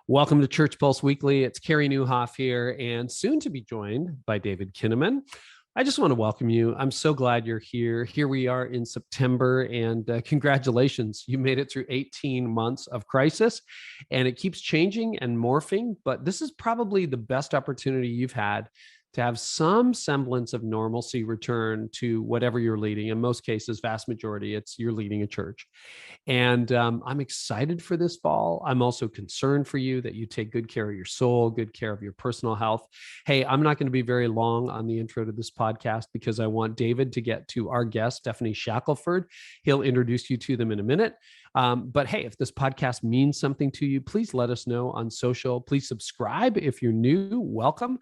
Welcome to Church Pulse Weekly. It's Carrie Newhoff here and soon to be joined by David Kinnaman. I just want to welcome you. I'm so glad you're here. Here we are in September, and congratulations. You made it through 18 months of crisis, and it keeps changing and morphing, but this is probably the best opportunity you've had to have some semblance of normalcy return to whatever you're leading. In most cases, vast majority, you're leading a church. And I'm excited for this fall. I'm also concerned for you that you take good care of your soul, good care of your personal health. Hey, I'm not going to be very long on the intro to this podcast because I want David to get to our guest, Stephanie Shackelford. He'll introduce you to them in a minute. But hey, if this podcast means something to you, please let us know on social. Please subscribe if you're new. Welcome.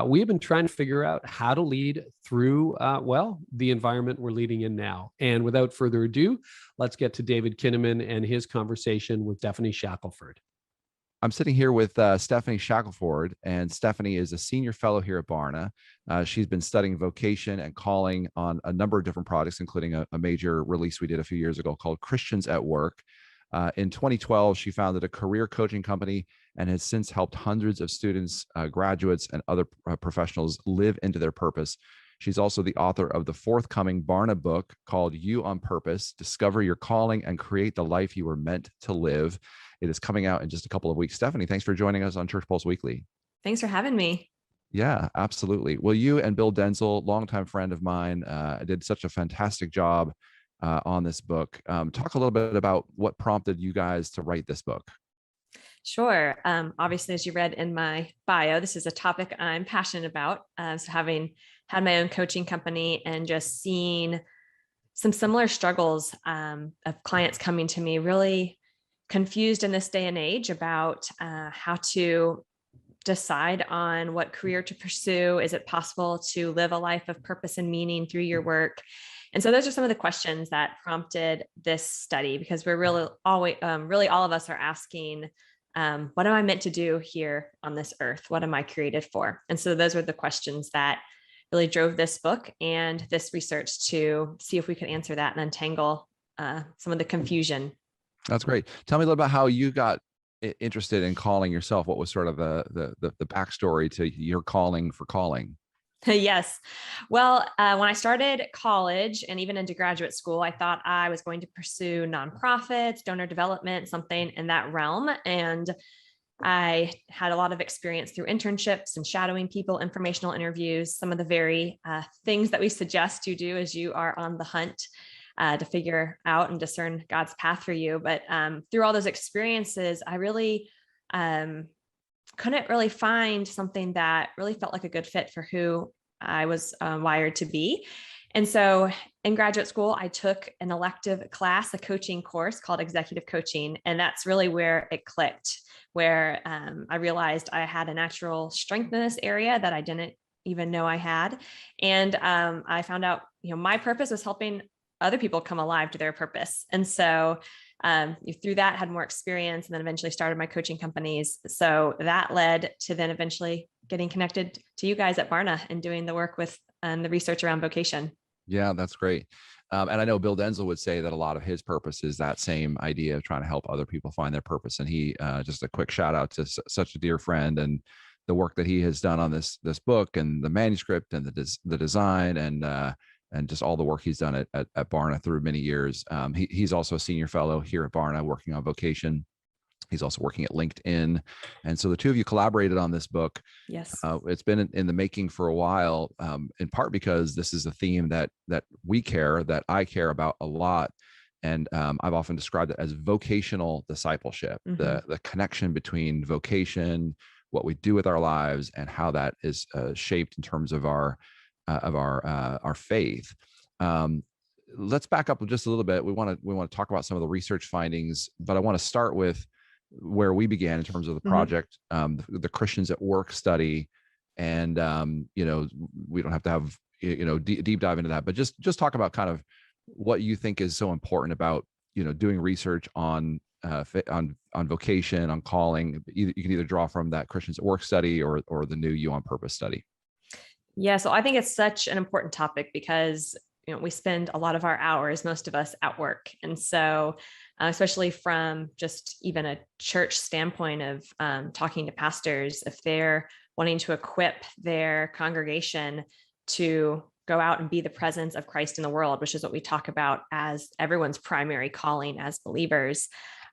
We have been trying to figure out how to lead through, the environment we're leading in now. And without further ado, let's get to David Kinnaman and his conversation with Stephanie Shackelford. I'm sitting here with Stephanie Shackelford, and Stephanie is a senior fellow here at Barna. She's been studying vocation and calling on a number of different projects, including a major release we did a few years ago called Christians at Work. In 2012, she founded a career coaching company and has since helped hundreds of students, graduates, and other professionals live into their purpose. She's also the author of the forthcoming Barna book called You on Purpose: Discover Your Calling and Create the Life You Were Meant to Live. It is coming out in just a couple of weeks. Stephanie, thanks for joining us on Church Pulse Weekly. Thanks for having me. Yeah, absolutely. Well, you and Bill Denzel, longtime friend of mine, did such a fantastic job on this book. Talk a little bit about what prompted you guys to write this book. Sure. Obviously, as you read in my bio, this is a topic I'm passionate about. So having had my own coaching company and just seeing some similar struggles of clients coming to me, really confused in this day and age about how to decide on what career to pursue. Is it possible to live a life of purpose and meaning through your work? And so those are some of the questions that prompted this study, because we're really always, all of us are asking, what am I meant to do here on this earth? What am I created for? And so those are the questions that really drove this book and this research to see if we could answer that and untangle some of the confusion. That's great. Tell me a little about how you got interested in calling yourself. What was sort of the backstory to your calling for calling? Yes. Well, when I started college and even into graduate school, I thought I was going to pursue nonprofits, donor development, something in that realm. And I had a lot of experience through internships and shadowing people, informational interviews, some of the very things that we suggest you do as you are on the hunt to figure out and discern God's path for you. But through all those experiences, I really couldn't really find something that really felt like a good fit for who I was wired to be. And so in graduate school, I took an elective class, a coaching course called executive coaching. And that's really where it clicked, where I realized I had a natural strength in this area that I didn't even know I had. And I found out, my purpose was helping other people come alive to their purpose. And so through that, had more experience, and then eventually started my coaching companies. So that led to then eventually getting connected to you guys at Barna and doing the work with the research around vocation. Yeah, that's great. And I know Bill Denzel would say that a lot of his purpose is that same idea of trying to help other people find their purpose. And he, just a quick shout out to such a dear friend, and the work that he has done on this book and the manuscript and the design and just all the work he's done at Barna through many years. He's also a senior fellow here at Barna working on vocation. He's also working at LinkedIn. And so the two of you collaborated on this book. Yes. It's been in the making for a while, in part because this is a theme that I care about a lot. And I've often described it as vocational discipleship, Mm-hmm. the connection between vocation, what we do with our lives, and how that is shaped in terms of our faith. Let's back up just a little bit. We want to talk about some of the research findings, but I want to start with where we began in terms of the project, the Christians at Work study. And we don't have to have deep dive into that, but just talk about kind of what you think is so important about doing research on vocation, on calling. You can either draw from that Christians at Work study or the new You on Purpose study. Yeah, so I think it's such an important topic because we spend a lot of our hours, most of us, at work. And so especially from just even a church standpoint of talking to pastors, if they're wanting to equip their congregation to go out and be the presence of Christ in the world, which is what we talk about as everyone's primary calling as believers.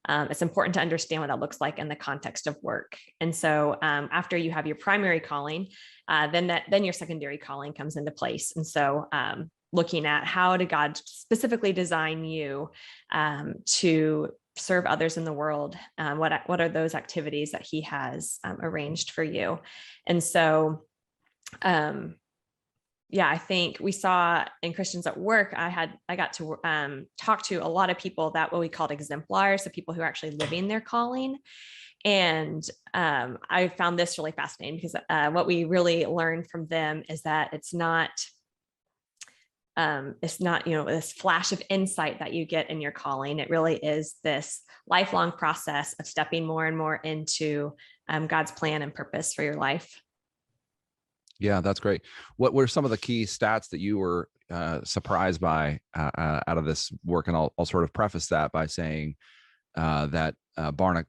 It's important to understand what that looks like in the context of work. And so after you have your primary calling, then your secondary calling comes into place. And so looking at how did God specifically design you to serve others in the world? What are those activities that he has arranged for you? And so, I think we saw in Christians at Work, I got to talk to a lot of people that what we called exemplars, so people who are actually living their calling. And I found this really fascinating because what we really learned from them is that it's not, this flash of insight that you get in your calling. It really is this lifelong process of stepping more and more into God's plan and purpose for your life. Yeah, that's great. What were some of the key stats that you were surprised by out of this work? And I'll sort of preface that by saying that Barna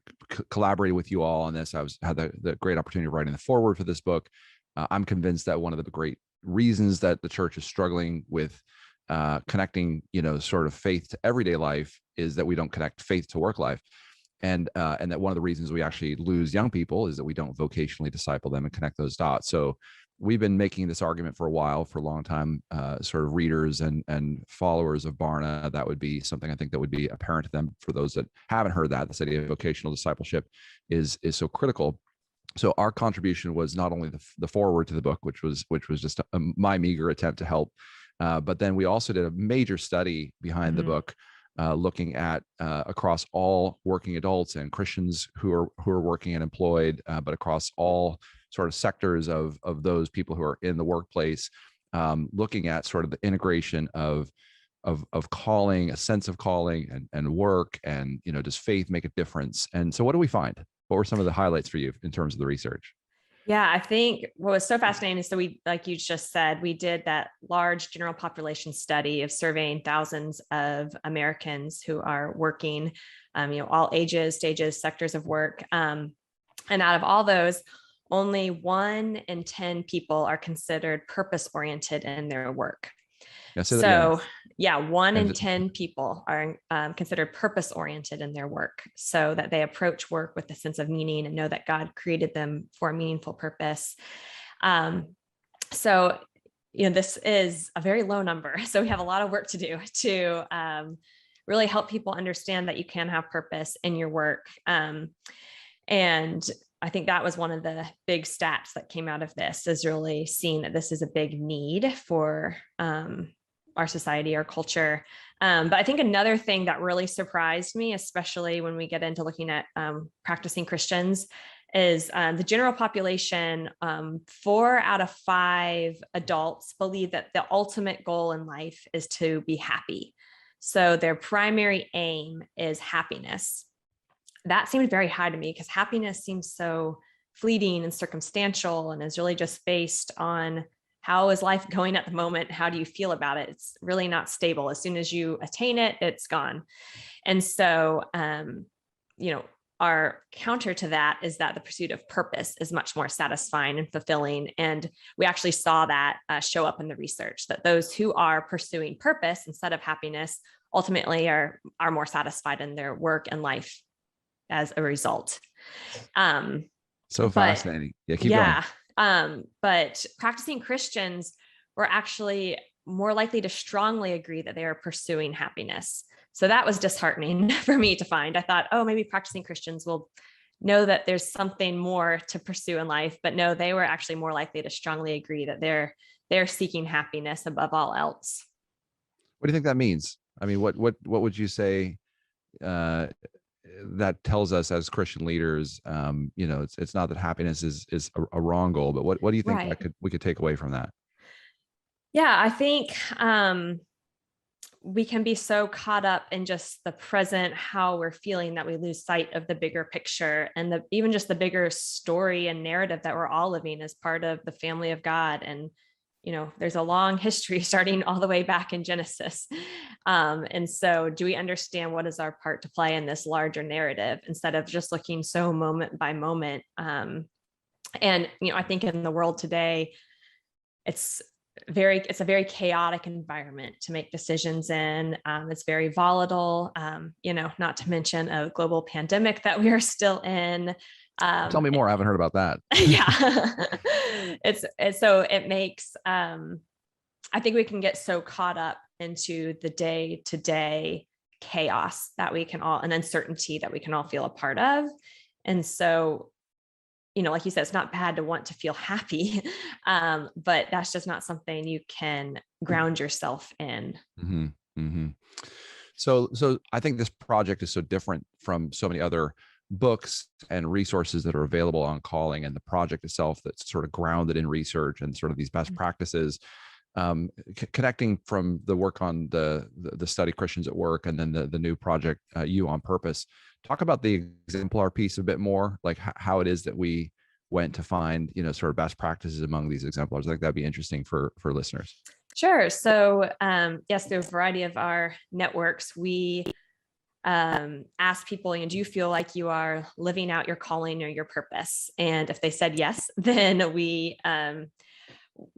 collaborated with you all on this. I had the great opportunity of writing the foreword for this book. I'm convinced that one of the great reasons that the church is struggling with connecting, sort of faith to everyday life is that we don't connect faith to work life. And that one of the reasons we actually lose young people is that we don't vocationally disciple them and connect those dots. So we've been making this argument for a long time, sort of readers and followers of Barna. That would be something I think that would be apparent to them. For those that haven't heard that, this idea of vocational discipleship is so critical. So our contribution was not only the foreword to the book, which was just my meager attempt to help, but then we also did a major study behind the book, looking at across all working adults and Christians who are working and employed, but across all sort of sectors of those people who are in the workplace, looking at sort of the integration of calling, a sense of calling and work, and does faith make a difference? And so what do we find? What were some of the highlights for you in terms of the research? Yeah, I think what was so fascinating is, so we, like you just said, we did that large general population study of surveying thousands of Americans who are working, all ages, stages, sectors of work. And out of all those, only 1 in 10 people are considered purpose-oriented in their work. So yeah, 1 in 10 people are considered purpose-oriented in their work, so that they approach work with a sense of meaning and know that God created them for a meaningful purpose. So, this is a very low number. So we have a lot of work to do to really help people understand that you can have purpose in your work. And I think that was one of the big stats that came out of this, is really seeing that this is a big need for our society, our culture. But I think another thing that really surprised me, especially when we get into looking at practicing Christians, is the general population, 4 out of 5 adults believe that the ultimate goal in life is to be happy. So their primary aim is happiness. That seemed very high to me, because happiness seems so fleeting and circumstantial, and is really just based on how is life going at the moment? How do you feel about it? It's really not stable. As soon as you attain it, it's gone. And so, our counter to that is that the pursuit of purpose is much more satisfying and fulfilling. And we actually saw that show up in the research, that those who are pursuing purpose instead of happiness ultimately are more satisfied in their work and life as a result. So fascinating. Yeah, keep going. But practicing Christians were actually more likely to strongly agree that they are pursuing happiness. So that was disheartening for me to find. I thought, maybe practicing Christians will know that there's something more to pursue in life, but no, they were actually more likely to strongly agree that they're seeking happiness above all else. What do you think that means? I mean, what would you say that tells us as Christian leaders? It's not that happiness is a wrong goal, but what do you think we could take away from that? Yeah, I think we can be so caught up in just the present, how we're feeling, that we lose sight of the bigger picture, and even just the bigger story and narrative that we're all living as part of the family of God. And there's a long history starting all the way back in Genesis. And so do we understand what is our part to play in this larger narrative instead of just looking so moment by moment? And, I think in the world today, it's a very chaotic environment to make decisions in. It's very volatile, not to mention a global pandemic that we are still in. Tell me more. I haven't heard about that. Yeah. So it makes, I think we can get so caught up into the day to day chaos that we can all, and uncertainty that we can all feel a part of. And so, like you said, it's not bad to want to feel happy, but that's just not something you can ground yourself in. Mm-hmm. Mm-hmm. So I think this project is so different from so many other books and resources that are available on calling, and the project itself that's sort of grounded in research and sort of these best practices, connecting from the work on the study Christians at Work, and then the new project, You on Purpose. Talk about the exemplar piece a bit more, like how it is that we went to find, sort of best practices among these exemplars. I think that'd be interesting for listeners. Sure. So yes, through a variety of our networks, we ask people, do you feel like you are living out your calling or your purpose? And if they said yes, then we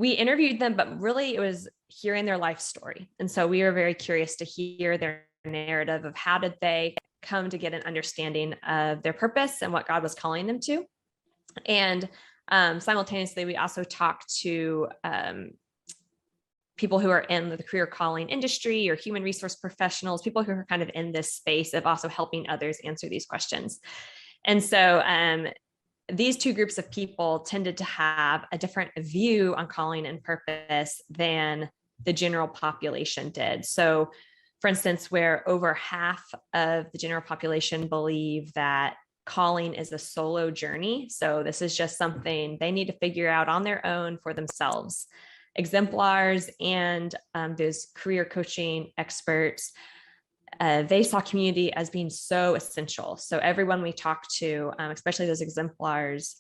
interviewed them, but really it was hearing their life story. And so we were very curious to hear their narrative of how did they come to get an understanding of their purpose and what God was calling them to. And simultaneously, we also talked to people who are in the career calling industry or human resource professionals, people who are kind of in this space of also helping others answer these questions. And so these two groups of people tended to have a different view on calling and purpose than the general population did. So for instance, where over half of the general population believe that calling is a solo journey. So this is just something they need to figure out on their own for themselves. Exemplars and those career coaching experts, they saw community as being so essential. So everyone we talked to, especially those exemplars,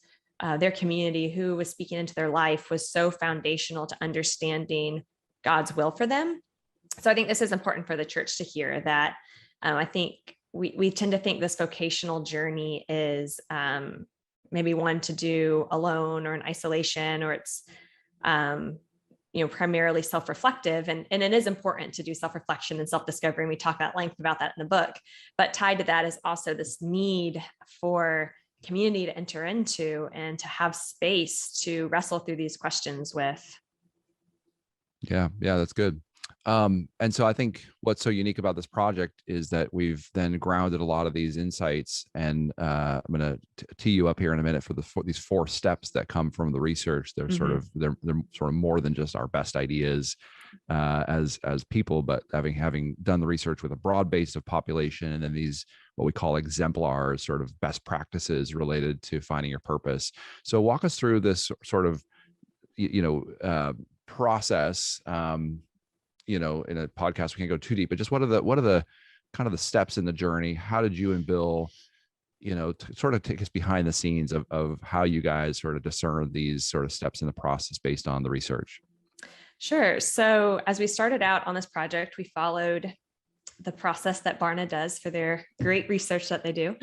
their community who was speaking into their life was so foundational to understanding God's will for them. So I think this is important for the church to hear that. I think we tend to think this vocational journey is maybe one to do alone or in isolation, or it's primarily self-reflective, and it is important to do self-reflection and self-discovery. And we talk at length about that in the book, but tied to that is also this need for community to enter into and to have space to wrestle through these questions with. Yeah, that's good. And so I think what's so unique about this project is that we've then grounded a lot of these insights, and I'm going to tee you up here in a minute for these 4 steps that come from the research. They're sort of more than just our best ideas as people, but having done the research with a broad base of population, and then these what we call exemplars, sort of best practices related to finding your purpose. So walk us through this sort of process. In a podcast, we can't go too deep, but just what are the kind of the steps in the journey? How did you and Bill, to sort of take us behind the scenes of how you guys sort of discern these sort of steps in the process based on the research? Sure. So as we started out on this project, we followed the process that Barna does for their great research that they do.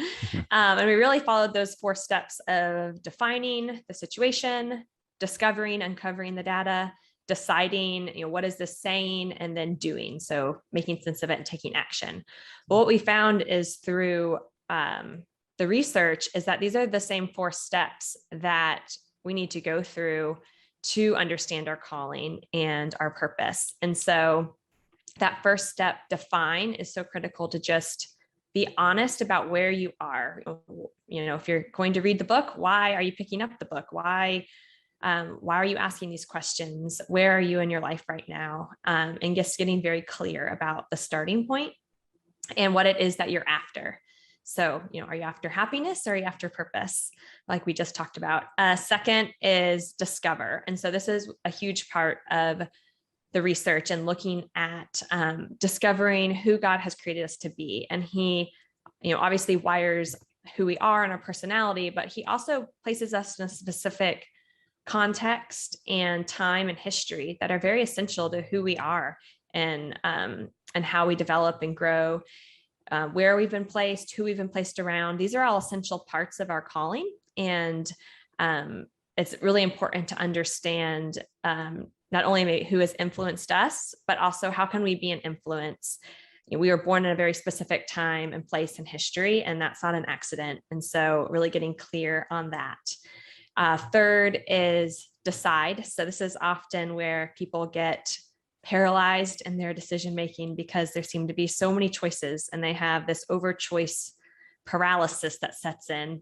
And we really followed those 4 steps of defining the situation, discovering, uncovering the data, deciding, what is this saying, and then doing. So making sense of it and taking action. But what we found is through the research is that these are the same 4 steps that we need to go through to understand our calling and our purpose. And so that first step, define, is so critical to just be honest about where you are. If you're going to read the book, why are you picking up the book? Why are you asking these questions? Where are you in your life right now? And just getting very clear about the starting point and what it is that you're after. So, are you after happiness or are you after purpose? Like we just talked about. Second is discover. And so this is a huge part of the research and looking at discovering who God has created us to be. And he, obviously wires who we are and our personality, but he also places us in a specific context and time and history that are very essential to who we are and how we develop and grow, where we've been placed, who we've been placed around. These are all essential parts of our calling. And it's really important to understand not only who has influenced us, but also how can we be an influence. We were born in a very specific time and place in history, and that's not an accident. And so really getting clear on that. Third is decide. So this is often where people get paralyzed in their decision-making because there seem to be so many choices, and they have this over-choice paralysis that sets in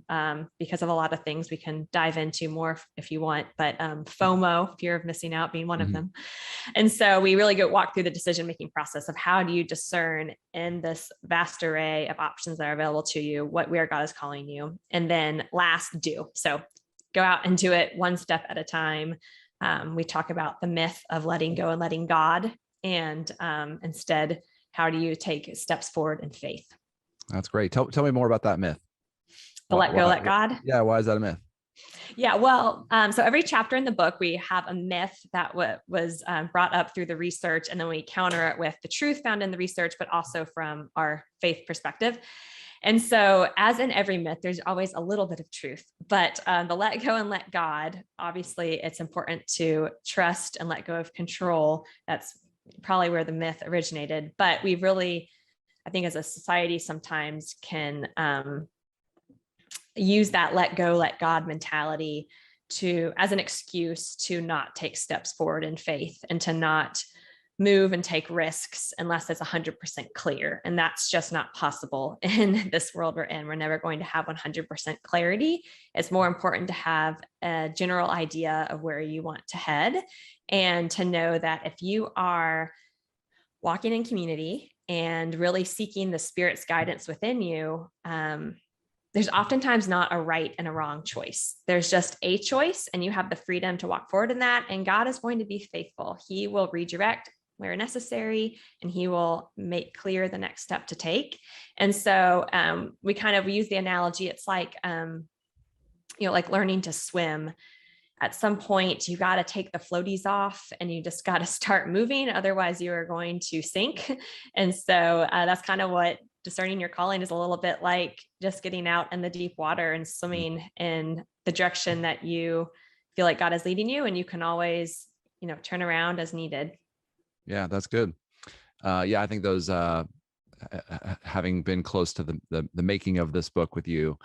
because of a lot of things we can dive into more if you want, but FOMO, fear of missing out, being one of them. And so we really walk through the decision-making process of how do you discern in this vast array of options that are available to you, where God is calling you. And then last, do. So go out and do it one step at a time. We talk about the myth of letting go and letting God, and instead, how do you take steps forward in faith? That's great. Tell me more about that myth. Let go, let God. Yeah. Why is that a myth? Yeah, well, so every chapter in the book, we have a myth that was brought up through the research, and then we counter it with the truth found in the research, but also from our faith perspective. And so, as in every myth, there's always a little bit of truth, but the let go and let God, obviously, it's important to trust and let go of control. That's probably where the myth originated, but we really, I think as a society sometimes can use that let go, let God mentality as an excuse to not take steps forward in faith and to not move and take risks unless it's 100% clear. And that's just not possible in this world we're in. We're never going to have 100% clarity. It's more important to have a general idea of where you want to head, and to know that if you are walking in community and really seeking the Spirit's guidance within you, there's oftentimes not a right and a wrong choice. There's just a choice, and you have the freedom to walk forward in that. And God is going to be faithful. He will redirect where necessary, and he will make clear the next step to take. And so we use the analogy. It's like, like learning to swim. At some point, you got to take the floaties off and you just got to start moving. Otherwise, you are going to sink. And so that's kind of what discerning your calling is a little bit like, just getting out in the deep water and swimming in the direction that you feel like God is leading you. And you can always, turn around as needed. Yeah, that's good. I think those, having been close to the making of this book with you,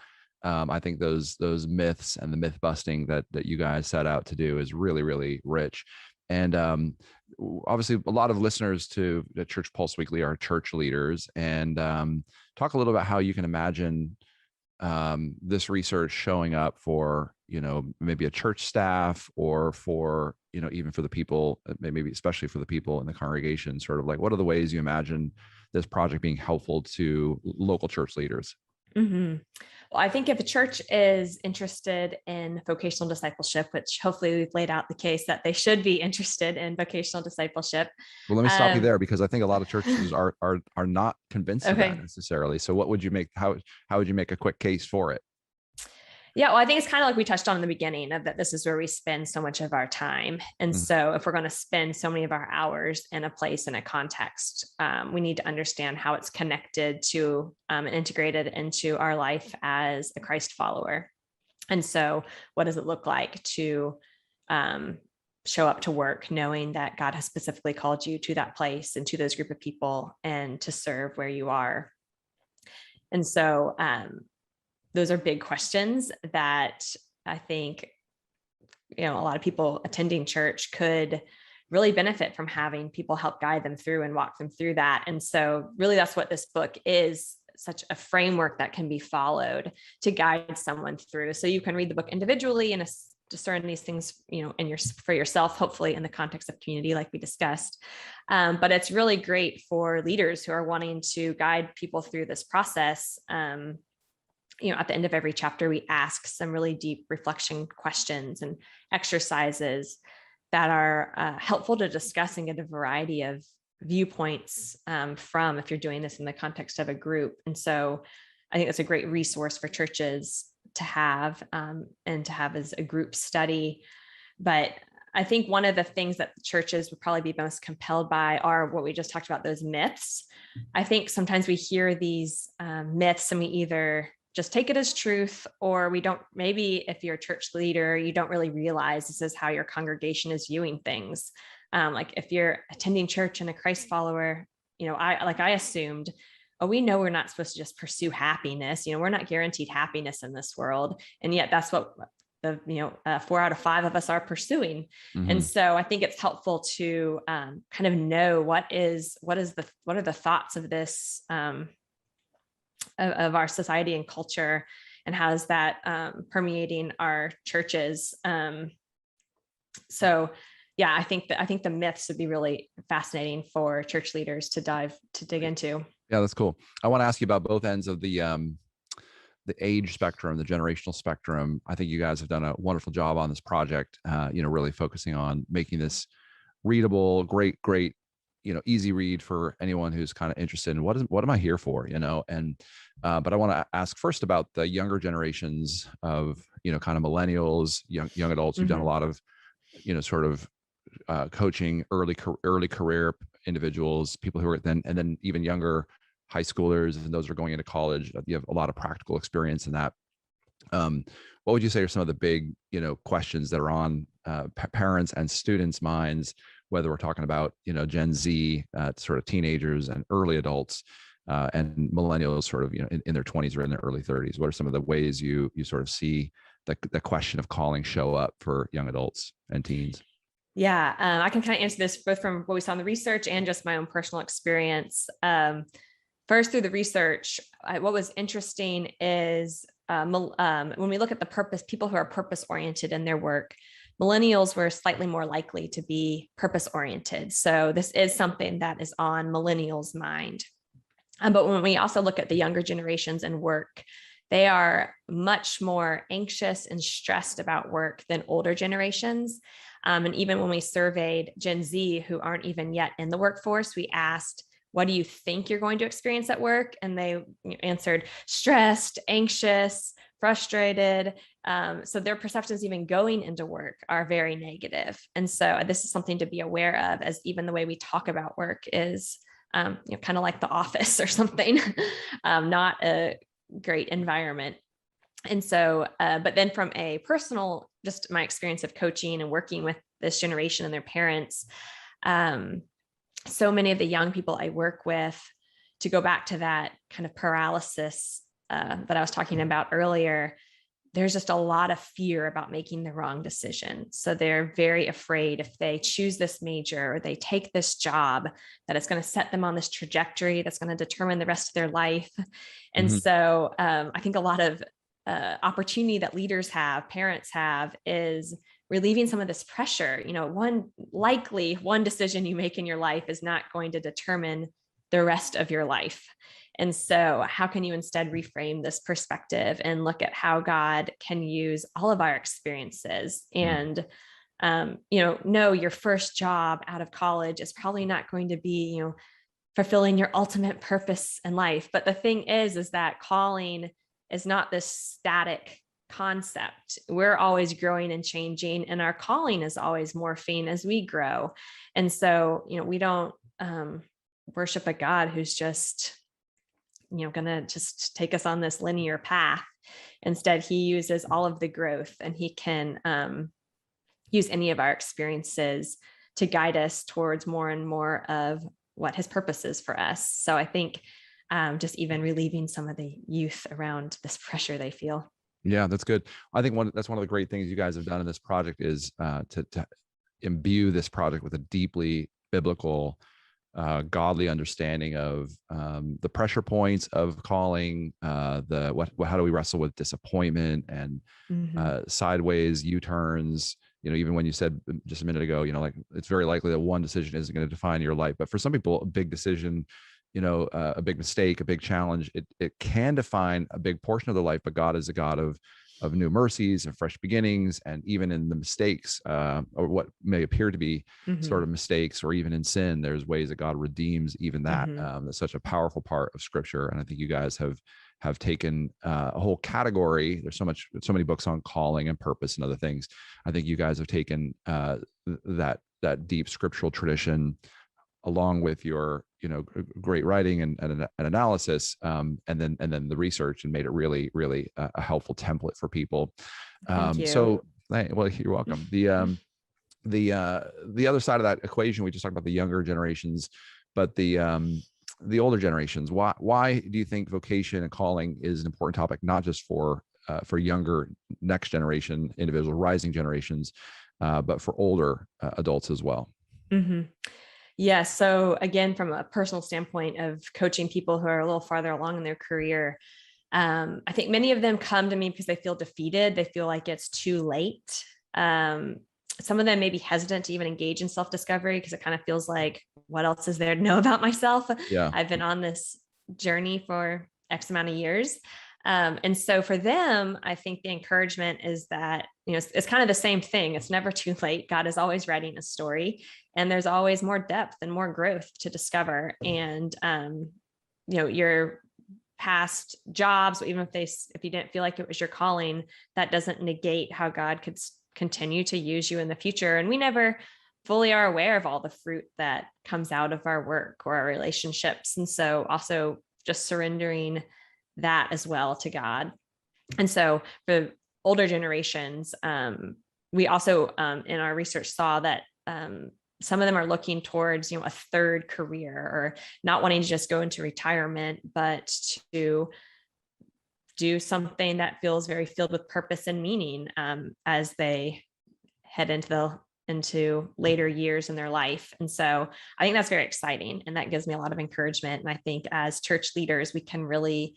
I think those myths and the myth busting that you guys set out to do is really, really rich. And obviously, a lot of listeners to the Church Pulse Weekly are church leaders. And talk a little about how you can imagine this research showing up for, maybe a church staff, or for, even for the people, maybe especially for the people in the congregation. Sort of like, what are the ways you imagine this project being helpful to local church leaders? Mm-hmm. Well, I think if a church is interested in vocational discipleship, which hopefully we've laid out the case that they should be interested in vocational discipleship. Well, let me stop you there, because I think a lot of churches are not convinced of that necessarily. So what would you make, how would you make a quick case for it? Yeah, well, I think it's kind of like we touched on in the beginning, of that this is where we spend so much of our time. And so if we're going to spend so many of our hours in a place, in a context, we need to understand how it's connected to and integrated into our life as a Christ follower. And so what does it look like to show up to work knowing that God has specifically called you to that place and to those group of people, and to serve where you are? And so those are big questions that I think, a lot of people attending church could really benefit from having people help guide them through and walk them through that. And so really that's what this book is, such a framework that can be followed to guide someone through. So you can read the book individually and discern these things, for yourself, hopefully in the context of community, like we discussed. But it's really great for leaders who are wanting to guide people through this process. At the end of every chapter, we ask some really deep reflection questions and exercises that are helpful to discuss and get a variety of viewpoints from, if you're doing this in the context of a group. And so I think that's a great resource for churches to have, and to have as a group study. But I think one of the things that the churches would probably be most compelled by are what we just talked about, those myths. I think sometimes we hear these myths and we either just take it as truth, or we don't, maybe if you're a church leader, you don't really realize this is how your congregation is viewing things. Like if you're attending church and a Christ follower, I assumed, oh, we know we're not supposed to just pursue happiness. We're not guaranteed happiness in this world. And yet that's what 4 out of 5 of us are pursuing. Mm-hmm. And so I think it's helpful to kind of know what are the thoughts of this, of our society and culture, and how is that permeating our churches. So yeah, I think the myths would be really fascinating for church leaders to dig into. Yeah, that's cool. I want to ask you about both ends of the age spectrum, the generational spectrum. I think you guys have done a wonderful job on this project, really focusing on making this readable, great, easy read for anyone who's kind of interested in what am I here for, and, but I want to ask first about the younger generations of, kind of millennials, young adults who've done a lot of, sort of coaching early career individuals, people who are then even younger high schoolers, and those who are going into college. You have a lot of practical experience in that. What would you say are some of the big, questions that are on parents and students' minds, whether we're talking about, Gen Z, sort of teenagers and early adults, and millennials sort of, in their 20s or in their early 30s? What are some of the ways you sort of see the question of calling show up for young adults and teens? Yeah, I can kind of answer this both from what we saw in the research and just my own personal experience. First, through the research, what was interesting is when we look at the purpose, people who are purpose-oriented in their work, millennials were slightly more likely to be purpose-oriented. So this is something that is on millennials' mind. But when we also look at the younger generations and work, they are much more anxious and stressed about work than older generations. And even when we surveyed Gen Z, who aren't even yet in the workforce, we asked, what do you think you're going to experience at work? And they answered stressed, anxious, frustrated. So their perceptions even going into work are very negative. And so this is something to be aware of, as even the way we talk about work is kind of like the office or something, not a great environment. And so, but then from a personal, just my experience of coaching and working with this generation and their parents, so many of the young people I work with, to go back to that kind of paralysis that I was talking about earlier, there's just a lot of fear about making the wrong decision. So they're very afraid if they choose this major or they take this job, that it's going to set them on this trajectory that's going to determine the rest of their life. And so I think a lot of opportunity that leaders have, parents have, is relieving some of this pressure. One decision you make in your life is not going to determine the rest of your life. And so how can you instead reframe this perspective and look at how God can use all of our experiences? And, no, your first job out of college is probably not going to be, fulfilling your ultimate purpose in life. But the thing is that calling is not this static concept. We're always growing and changing, and our calling is always morphing as we grow. And so, we don't worship a God who's just, gonna just take us on this linear path. Instead, he uses all of the growth, and he can use any of our experiences to guide us towards more and more of what his purpose is for us. So I think just even relieving some of the youth around this pressure they feel. Yeah, that's good. I think that's one of the great things you guys have done in this project is to imbue this project with a deeply biblical, godly understanding of the pressure points of calling, how do we wrestle with disappointment and sideways U-turns. Even when you said just a minute ago, like it's very likely that one decision isn't going to define your life, but for some people, a big decision, a big mistake, a big challenge, it can define a big portion of their life. But God is a God of new mercies and fresh beginnings. And even in the mistakes, or what may appear to be sort of mistakes, or even in sin, there's ways that God redeems even that. That's such a powerful part of Scripture. And I think you guys have have taken a whole category. There's so many books on calling and purpose and other things. I think you guys have taken that deep scriptural tradition, along with your great writing and analysis, and then the research, and made it really a helpful template for people. Thank you. So, well, you're welcome. The other side of that equation, we just talked about the younger generations, but the older generations. Why do you think vocation and calling is an important topic, not just for younger next generation individuals, rising generations, but for older adults as well? Mm-hmm. Yeah. So again, from a personal standpoint of coaching people who are a little farther along in their career, I think many of them come to me because they feel defeated. They feel like it's too late. Some of them may be hesitant to even engage in self-discovery because it kind of feels like, what else is there to know about myself? Yeah. I've been on this journey for X amount of years. And so for them, I think the encouragement is that, it's kind of the same thing. It's never too late. God is always writing a story, and there's always more depth and more growth to discover. And, your past jobs, even if you didn't feel like it was your calling, that doesn't negate how God could continue to use you in the future. And we never fully are aware of all the fruit that comes out of our work or our relationships. And so also just surrendering that as well to God. And so for older generations, we also in our research saw that some of them are looking towards, a third career, or not wanting to just go into retirement, but to do something that feels very filled with purpose and meaning as they head into later years in their life. And so I think that's very exciting, and that gives me a lot of encouragement. And I think as church leaders, we can really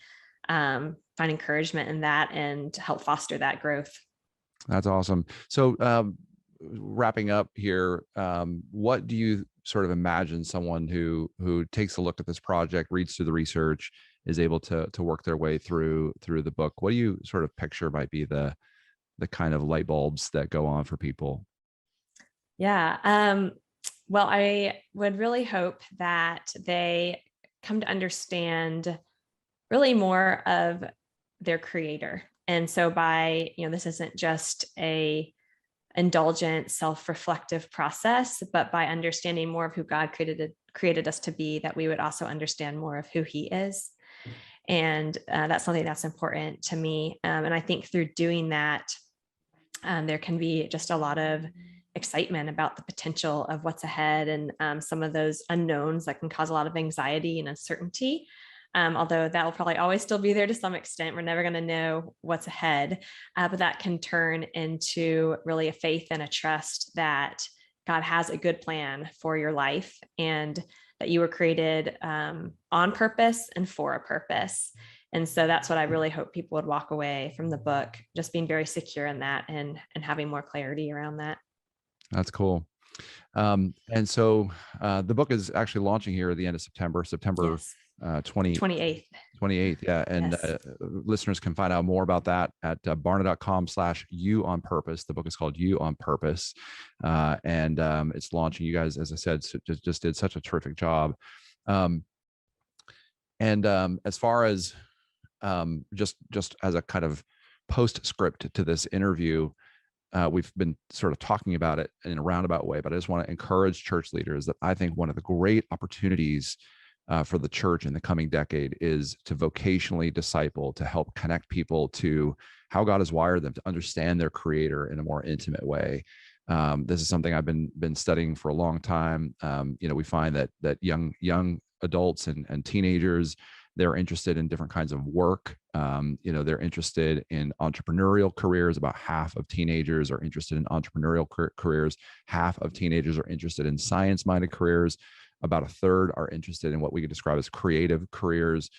find encouragement in that and help foster that growth. That's awesome. So wrapping up here, what do you sort of imagine someone who takes a look at this project, reads through the research, is able to work their way through the book? What do you sort of picture might be the kind of light bulbs that go on for people? Yeah. Well, I would really hope that they come to understand really more of their creator. And so this isn't just a indulgent, self-reflective process, but by understanding more of who God created us to be, that we would also understand more of who he is. And that's something that's important to me. And I think through doing that, there can be just a lot of excitement about the potential of what's ahead, and some of those unknowns that can cause a lot of anxiety and uncertainty. Although that will probably always still be there to some extent. We're never going to know what's ahead, but that can turn into really a faith and a trust that God has a good plan for your life, and that you were created on purpose and for a purpose. And so that's what I really hope people would walk away from the book, just being very secure in that and having more clarity around that. That's cool. And so the book is actually launching here at the end of September Yes. 28th. Yeah. And Yes. Listeners can find out more about that at barna.com/you on purpose. The book is called You on Purpose. And it's launching. You guys, as I said, just did such a terrific job. And as far as just as a kind of postscript to this interview, we've been sort of talking about it in a roundabout way, but I just want to encourage church leaders that I think one of the great opportunities for the church in the coming decade is to vocationally disciple, to help connect people to how God has wired them to understand their creator in a more intimate way. This is something I've been studying for a long time. We find that young adults and teenagers, they're interested in different kinds of work. They're interested in entrepreneurial careers. About half of teenagers are interested in entrepreneurial careers. Half of teenagers are interested in science-minded careers. About a third are interested in what we could describe as creative careers.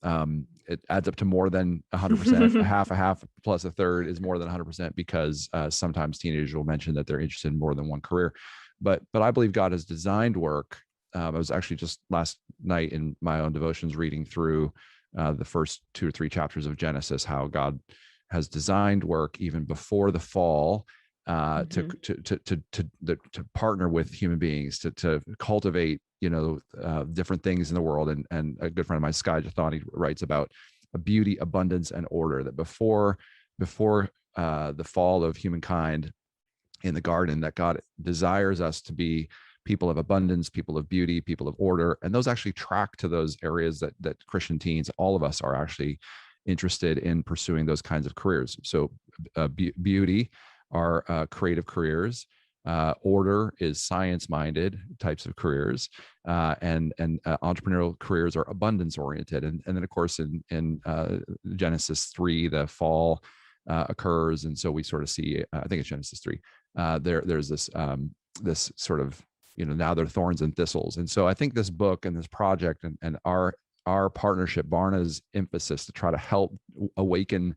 It adds up to more than 100%. a half plus a third is more than 100%, because sometimes teenagers will mention that they're interested in more than one career. But I believe God has designed work. I was actually just last night in my own devotions reading through the first 2 or 3 chapters of Genesis, how God has designed work even before the fall to partner with human beings, to cultivate different things in the world. And a good friend of mine, Sky Jathani, writes about beauty, abundance, and order. That before the fall of humankind in the garden, that God desires us to be people of abundance, people of beauty, people of order. And those actually track to those areas that Christian teens, all of us, are actually interested in pursuing those kinds of careers. So beauty are creative careers. Order is science-minded types of careers, and entrepreneurial careers are abundance-oriented. And then, of course, in Genesis 3, the fall occurs, and so we sort of see, I think it's Genesis 3. There's this sort of, now they're thorns and thistles. And so I think this book and this project and our partnership, Barna's emphasis to try to help awaken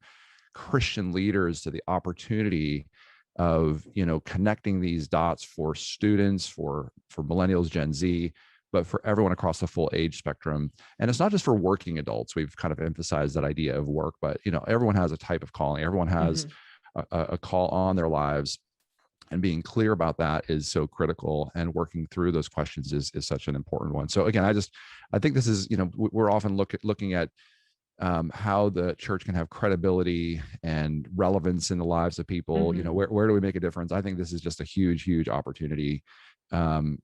Christian leaders to the opportunity of connecting these dots for students, for millennials, Gen Z, but for everyone across the full age spectrum. And it's not just for working adults. We've kind of emphasized that idea of work, but everyone has a type of calling. Everyone has a call on their lives, and being clear about that is so critical. And working through those questions is such an important one. So again, I think this is, we're often looking at how the church can have credibility and relevance in the lives of people. Where do we make a difference? I think this is just a huge opportunity. In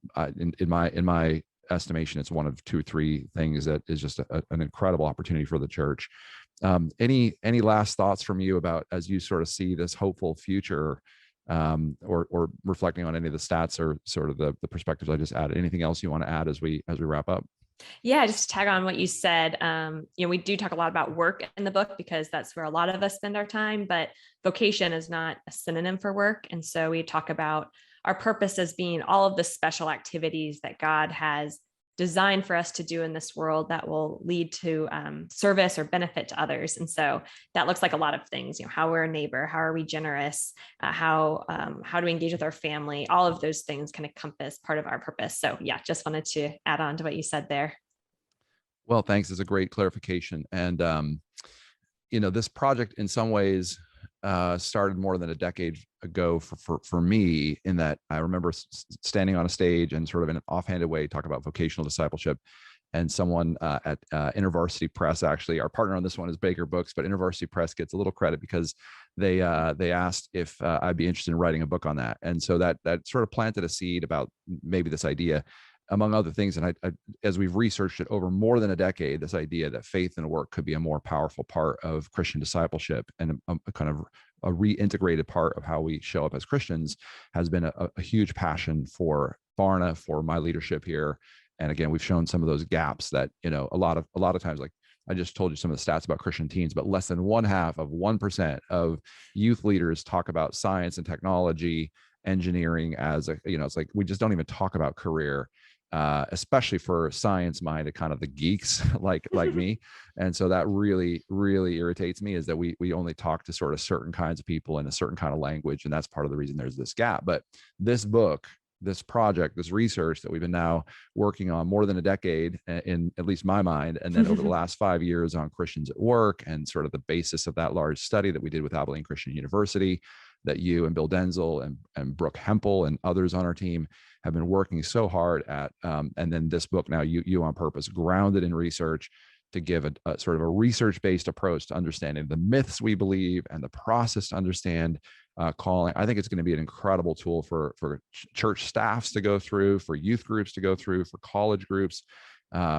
my estimation, it's one of 2 or 3 things that is just an incredible opportunity for the church. Any last thoughts from you about, as you sort of see this hopeful future, or reflecting on any of the stats or sort of the perspectives I just added? Anything else you want to add as we wrap up? Yeah, just to tag on what you said. We do talk a lot about work in the book because that's where a lot of us spend our time, but vocation is not a synonym for work. And so we talk about our purpose as being all of the special activities that God has designed for us to do in this world that will lead to service or benefit to others. And so that looks like a lot of things, how we're a neighbor, how are we generous, how do we engage with our family? All of those things can encompass part of our purpose. So yeah, just wanted to add on to what you said there. Well, thanks. It's a great clarification. And, this project in some ways started more than a decade ago for me, in that I remember standing on a stage and sort of in an offhanded way talk about vocational discipleship. And someone at InterVarsity Press, actually, our partner on this one is Baker Books, but InterVarsity Press gets a little credit because they asked if I'd be interested in writing a book on that. And so that sort of planted a seed about maybe this idea, among other things. And I, as we've researched it over more than a decade, this idea that faith and work could be a more powerful part of Christian discipleship and a kind of a reintegrated part of how we show up as Christians has been a huge passion for Barna, for my leadership here. And again, we've shown some of those gaps that, a lot of times, like I just told you some of the stats about Christian teens, but less than 1/2% of youth leaders talk about science and technology, engineering as it's like we just don't even talk about career. Especially for science-minded kind of the geeks like me. And so that really irritates me, is that we only talk to sort of certain kinds of people in a certain kind of language. And that's part of the reason there's this gap. But this book, this project, this research that we've been now working on more than a decade, in at least my mind, and then over the last 5 years on Christians at work, and sort of the basis of that large study that we did with Abilene Christian University, that you and Bill Denzel and Brooke Hempel and others on our team have been working so hard at. And then this book now, you on Purpose, grounded in research, to give a sort of a research-based approach to understanding the myths we believe and the process to understand calling. I think it's going to be an incredible tool for church staffs to go through, for youth groups to go through, for college groups,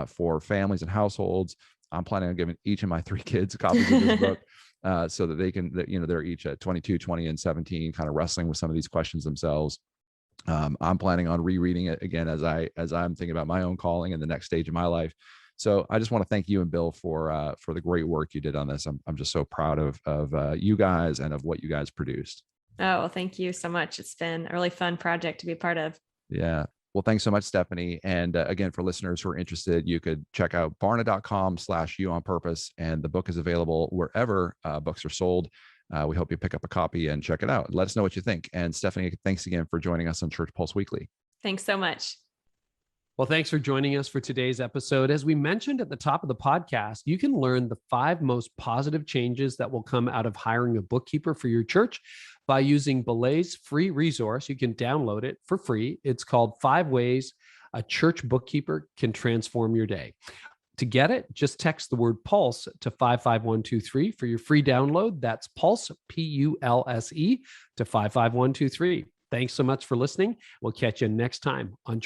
for families and households. I'm planning on giving each of my 3 kids copies of this book. So that they can, they're each at 22, 20, and 17, kind of wrestling with some of these questions themselves. I'm planning on rereading it again as I'm thinking about my own calling and the next stage of my life. So I just want to thank you and Bill for the great work you did on this. I'm just so proud of you guys and of what you guys produced. Oh, well, thank you so much. It's been a really fun project to be a part of. Yeah. Well, thanks so much, Stephanie. And again, for listeners who are interested, you could check out barna.com/youonpurpose. And the book is available wherever books are sold. We hope you pick up a copy and check it out. Let us know what you think. And Stephanie, thanks again for joining us on Church Pulse Weekly. Thanks so much. Well, thanks for joining us for today's episode. As we mentioned at the top of the podcast, you can learn the 5 most positive changes that will come out of hiring a bookkeeper for your church by using Belay's free resource. You can download it for free. It's called 5 Ways a Church Bookkeeper Can Transform Your Day. To get it, just text the word Pulse to 55123 for your free download. That's Pulse, Pulse, to 55123. Thanks so much for listening. We'll catch you next time on Church.